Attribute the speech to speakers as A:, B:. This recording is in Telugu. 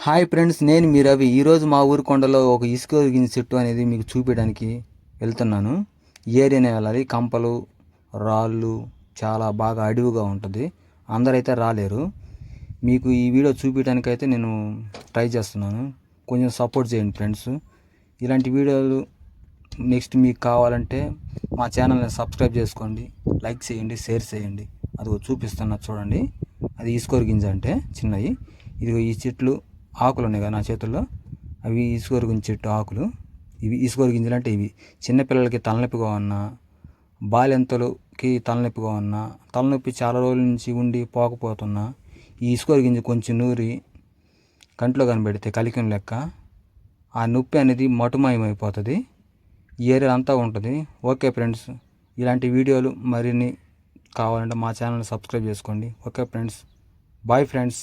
A: హాయ్ ఫ్రెండ్స్, నేను మీ రవి. ఈరోజు మా ఊరు కొండలో ఒక ఇసుక గింజ చెట్టు అనేది మీకు చూపించడానికి వెళ్తున్నాను. ఈ ఏరియానే వెళ్ళాలి. కంపలు, రాళ్ళు చాలా బాగా అడవిగా ఉంటుంది. అందరైతే రాలేరు. మీకు ఈ వీడియో చూపించడానికి అయితే నేను ట్రై చేస్తున్నాను. కొంచెం సపోర్ట్ చేయండి ఫ్రెండ్స్. ఇలాంటి వీడియోలు నెక్స్ట్ మీకు కావాలంటే మా ఛానల్ని సబ్స్క్రైబ్ చేసుకోండి, లైక్ చేయండి, షేర్ చేయండి. అదిగో చూపిస్తున్నా చూడండి. అది ఇసుకోరు గింజ అంటే చిన్నవి. ఇదిగో ఈ చెట్లు ఆకులు ఉన్నాయి కదా నా చేతుల్లో, అవి ఇసుకోరు గింజ చెట్టు ఆకులు. ఇవి ఇసుకోరు గింజలు అంటే ఇవి చిన్నపిల్లలకి తలనొప్పిగా ఉన్నా, బాల్యంతలకి తలనొప్పిగా ఉన్నా, తలనొప్పి చాలా రోజుల నుంచి ఉండి పోకపోతున్నా ఈ ఇసుకోరు గింజ కొంచెం నూరి కంట్లో కనబెడితే కలికిన లెక్క ఆ నొప్పి అనేది మటుమాయమైపోతుంది. ఈ ఏరియా అంతా ఉంటుంది. ఓకే ఫ్రెండ్స్, ఇలాంటి వీడియోలు మరిన్ని కావాలంటే మా ఛానల్ని సబ్స్క్రైబ్ చేసుకోండి. Okay friends, bye friends.